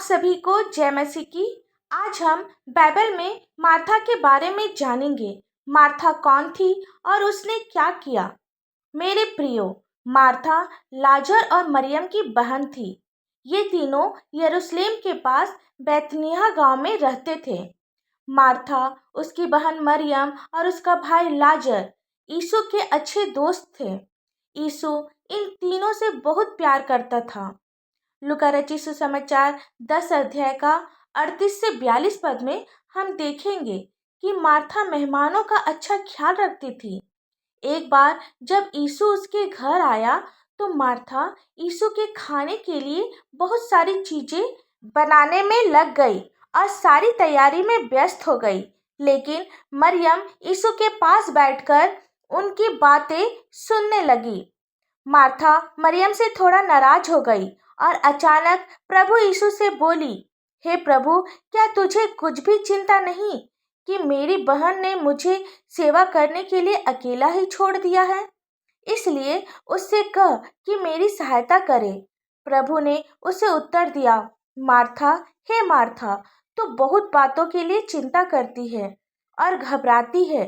सभी को जय मसीह की। आज हम बाइबल में मार्था के बारे में जानेंगे। मार्था कौन थी और उसने क्या किया। मेरे प्रियो, मार्था लाजर और मरियम की बहन थी। ये तीनों यरूशलेम के पास बैतनिय्याह गांव में रहते थे। मार्था, उसकी बहन मरियम और उसका भाई लाजर यीशु के अच्छे दोस्त थे। यीशु इन तीनों से बहुत प्यार करता था। लूका रचित सुसमाचार 10 अध्याय का 38 से 42 पद में हम देखेंगे कि मार्था मेहमानों का अच्छा ख्याल रखती थी। एक बार जब यीशु उसके घर आया तो मार्था यीशु के खाने के लिए बहुत सारी चीजें बनाने में लग गई और सारी तैयारी में व्यस्त हो गई। लेकिन मरियम यीशु के पास बैठकर उनकी बातें सुनने लगी। मार्था मरियम से थोड़ा नाराज हो गई और अचानक प्रभु यीशु से बोली, हे प्रभु, क्या तुझे कुछ भी चिंता नहीं कि मेरी बहन ने मुझे सेवा करने के लिए अकेला ही छोड़ दिया है? इसलिए उससे कह कि मेरी सहायता करे। प्रभु ने उसे उत्तर दिया, मार्था, हे मार्था, तू बहुत बातों के लिए चिंता करती है और घबराती है,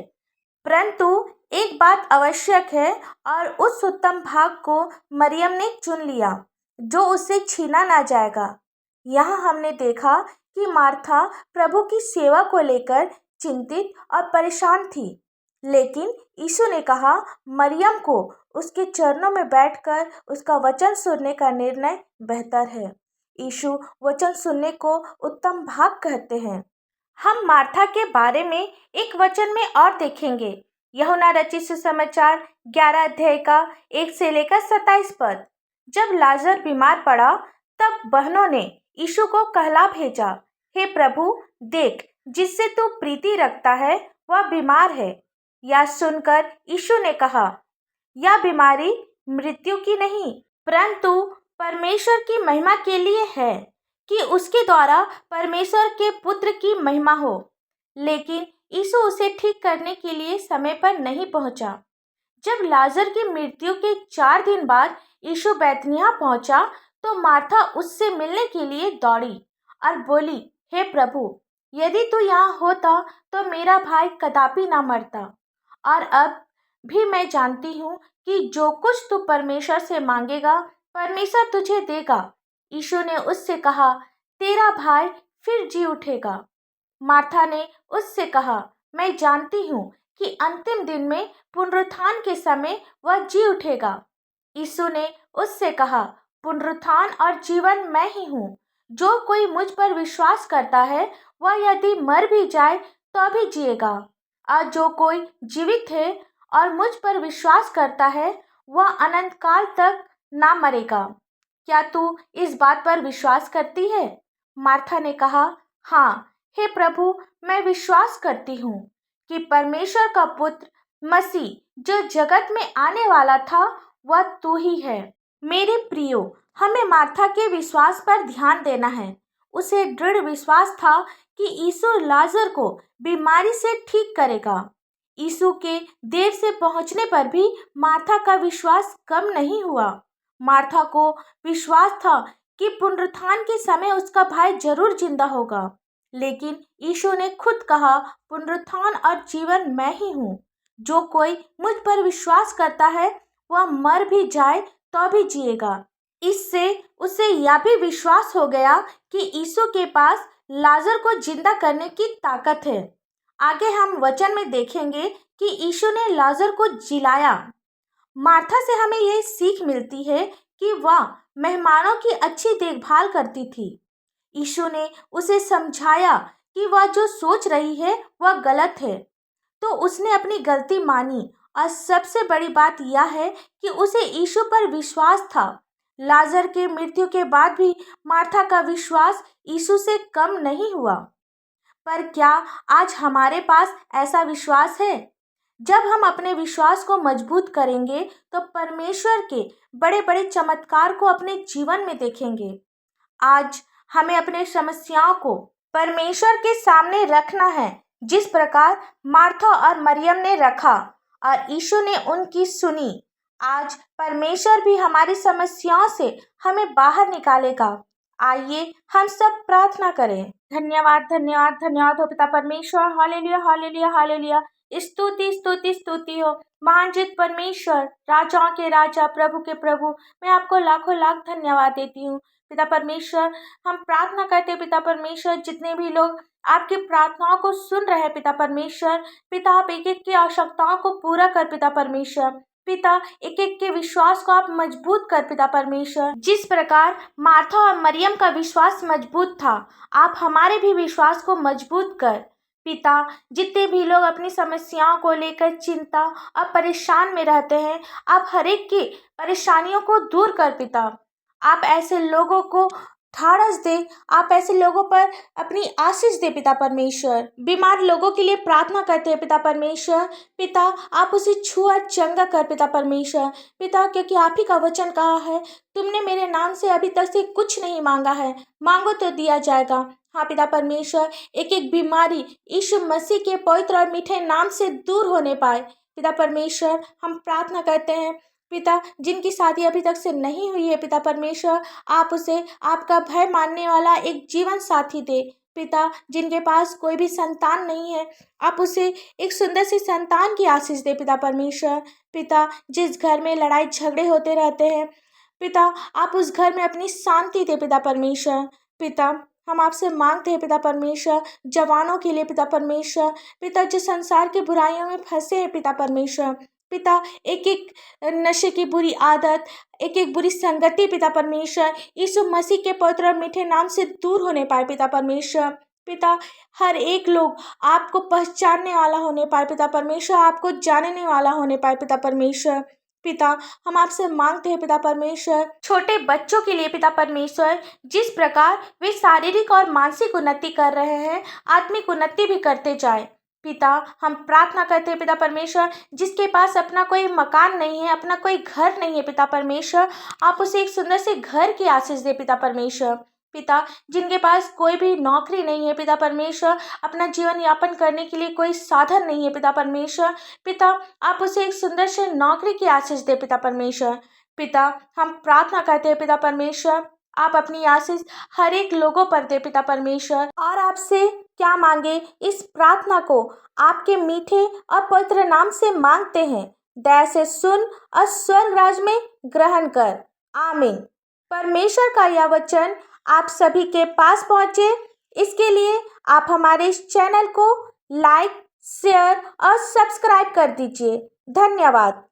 परंतु एक बात आवश्यक है और उस उत्तम भाग को मरियम ने चुन लिया जो उससे छीना ना जाएगा। यहाँ हमने देखा कि मार्था प्रभु की सेवा को लेकर चिंतित और परेशान थी, लेकिन यीशु ने कहा मरियम को उसके चरणों में बैठकर उसका वचन सुनने का निर्णय बेहतर है। यीशु वचन सुनने को उत्तम भाग कहते हैं। हम मार्था के बारे में एक वचन में और देखेंगे। यूहन्ना रचित सुसमाचार 11 अध्याय का 1 से लेकर 27 पद। जब लाजर बीमार पड़ा तब बहनों ने यीशु को कहला भेजा, हे प्रभु, देख, जिससे तू प्रीति रखता है वह बीमार है। यह सुनकर यीशु ने कहा, यह बीमारी मृत्यु की नहीं, परंतु परमेश्वर की महिमा के लिए है, कि उसके द्वारा परमेश्वर के पुत्र की महिमा हो। लेकिन यीशु उसे ठीक करने के लिए समय पर नहीं पहुंचा। जब लाजर की मृत्यु के 4 दिन बाद यीशु बैतनिय्याह पहुंचा तो मार्था उससे मिलने के लिए दौड़ी और बोली, हे प्रभु, यदि तू यहाँ होता तो मेरा भाई कदापि ना मरता। और अब भी मैं जानती हूँ कि जो कुछ तू परमेश्वर से मांगेगा परमेश्वर तुझे देगा। यीशु ने उससे कहा, तेरा भाई फिर जी उठेगा। मार्था ने उससे कहा, मैं जानती हूँ कि अंतिम दिन में पुनरुत्थान के समय वह जी उठेगा। यीशु ने उससे कहा, पुनरुत्थान और जीवन मैं ही हूँ। जो कोई मुझ पर विश्वास करता है वह यदि मर भी जाए तो भी जिएगा, और जो कोई जीवित है और मुझ पर विश्वास करता है वह अनंत काल तक ना मरेगा। क्या तू इस बात पर विश्वास करती है? मार्था ने कहा, हाँ, हे प्रभु, मैं विश्वास करती हूँ कि परमेश्वर का पुत्र मसीह जो जगत में आने वाला था वह तू ही है। मेरे प्रियो, हमें मार्था के विश्वास पर ध्यान देना है। उसे दृढ़ विश्वास था कि यीशु लाजर को बीमारी से ठीक करेगा। यीशु के देर से पहुंचने पर भी मार्था का विश्वास कम नहीं हुआ। मार्था को विश्वास था कि पुनरुत्थान के समय उसका भाई जरूर जिंदा होगा, लेकिन यीशु ने खुद कहा, पुनरुत्थान और जीवन मैं ही हूँ। जो कोई मुझ पर विश्वास करता है वह मर भी जाए तो भी जिएगा। इससे उसे यह भी विश्वास हो गया कि यीशु के पास लाजर को जिंदा करने की ताकत है। आगे हम वचन में देखेंगे कि यीशु ने लाजर को जिलाया। मार्था से हमें यह सीख मिलती है कि वह मेहमानों की अच्छी देखभाल करती थी। यीशु ने उसे समझाया कि वह जो सोच रही है वह गलत है, तो उसने अपनी गलती मानी, और सबसे बड़ी बात यह है कि उसे यीशु पर विश्वास था। लाजर के मृत्यु के बाद भी मार्था का विश्वास यीशु से कम नहीं हुआ। पर क्या आज हमारे पास ऐसा विश्वास है? जब हम अपने विश्वास को मजबूत करेंगे तो परमेश्वर के बड़े बड़े चमत्कार को अपने जीवन में देखेंगे। आज हमें अपने समस्याओं को परमेश्वर के सामने रखना है, जिस प्रकार मार्था और मरियम ने रखा और यीशु ने उनकी सुनी। आज परमेश्वर भी हमारी समस्याओं से हमें बाहर निकालेगा। आइए हम सब प्रार्थना करें। धन्यवाद धन्यवाद धन्यवाद हो पिता परमेश्वर। Hallelujah hallelujah hallelujah. स्तुति स्तुति स्तुति हो महान जित परमेश्वर, राजाओं के राजा, प्रभु के प्रभु। मैं आपको लाखों लाख धन्यवाद देती हूँ पिता परमेश्वर। हम प्रार्थना करते हैं पिता परमेश्वर, जितने भी लोग आपकी प्रार्थनाओं को सुन रहे हैं पिता परमेश्वर, पिता आप एक एक की आवश्यकताओं को पूरा कर पिता परमेश्वर। पिता एक एक के विश्वास को आप मजबूत कर पिता परमेश्वर। जिस प्रकार मार्था और मरियम का विश्वास मजबूत था, आप हमारे भी विश्वास को मजबूत कर पिता। जितने भी लोग अपनी समस्याओं को लेकर चिंता और परेशान में रहते हैं, आप हर एक की परेशानियों को दूर कर पिता। आप ऐसे लोगों को ढाढ़स दे, आप ऐसे लोगों पर अपनी आशीष दे पिता परमेश्वर। बीमार लोगों के लिए प्रार्थना करते हैं पिता परमेश्वर। पिता आप उसे छुआ चंगा कर पिता परमेश्वर। पिता क्योंकि आप ही का वचन कहा है, तुमने मेरे नाम से अभी तक से कुछ नहीं मांगा है, मांगो तो दिया जाएगा। हाँ पिता परमेश्वर, एक एक बीमारी यीशु मसीह के पवित्र और मीठे नाम से दूर होने पाए पिता परमेश्वर। हम प्रार्थना करते हैं पिता, जिनकी शादी अभी तक से नहीं हुई है पिता परमेश्वर, आप उसे आपका भय मानने वाला एक जीवन साथी दे पिता। जिनके पास कोई भी संतान नहीं है, आप उसे एक सुंदर सी संतान की आशीष दे पिता परमेश्वर। पिता जिस घर में लड़ाई झगड़े होते रहते हैं पिता, आप उस घर में अपनी शांति दे पिता परमेश्वर। पिता हम आपसे मांगते हैं पिता परमेश्वर, जवानों के लिए पिता परमेश्वर। पिता जो संसार के बुराइयों में फंसे हैं पिता परमेश्वर। पिता एक एक नशे की बुरी आदत, एक एक बुरी संगति पिता परमेश्वर, यीशु मसीह के पवित्र और मीठे नाम से दूर होने पाए पिता परमेश्वर। पिता हर एक लोग आपको पहचानने वाला होने पाए पिता परमेश्वर, आपको जानने वाला होने पाए पिता परमेश्वर। पिता हम आपसे मांगते हैं पिता परमेश्वर, छोटे बच्चों के लिए पिता परमेश्वर, जिस प्रकार वे शारीरिक और मानसिक उन्नति कर रहे हैं, आत्मिक उन्नति भी करते जाए पिता। हम प्रार्थना करते हैं पिता परमेश्वर, जिसके पास अपना कोई मकान नहीं है, अपना कोई घर नहीं है पिता परमेश्वर, आप उसे एक सुंदर से घर की आशीष दे पिता परमेश्वर। पिता जिनके पास कोई भी नौकरी नहीं है पिता परमेश्वर, अपना जीवन यापन करने के लिए कोई साधन नहीं है पिता परमेश्वर, पिता आप उसे एक सुंदर से नौकरी की आशीष दे पिता परमेश्वर। पिता हम प्रार्थना करते हैं पिता परमेश्वर, आप अपनी आशीष हर एक लोगों पर दे पिता परमेश्वर। और आपसे क्या मांगे, इस प्रार्थना को आपके मीठे और पवित्र नाम से मांगते हैं। दया से सुन और स्वर्ग राज में ग्रहण कर। आमीन। परमेश्वर का यह वचन आप सभी के पास पहुंचे, इसके लिए आप हमारे इस चैनल को लाइक, शेयर और सब्सक्राइब कर दीजिए। धन्यवाद।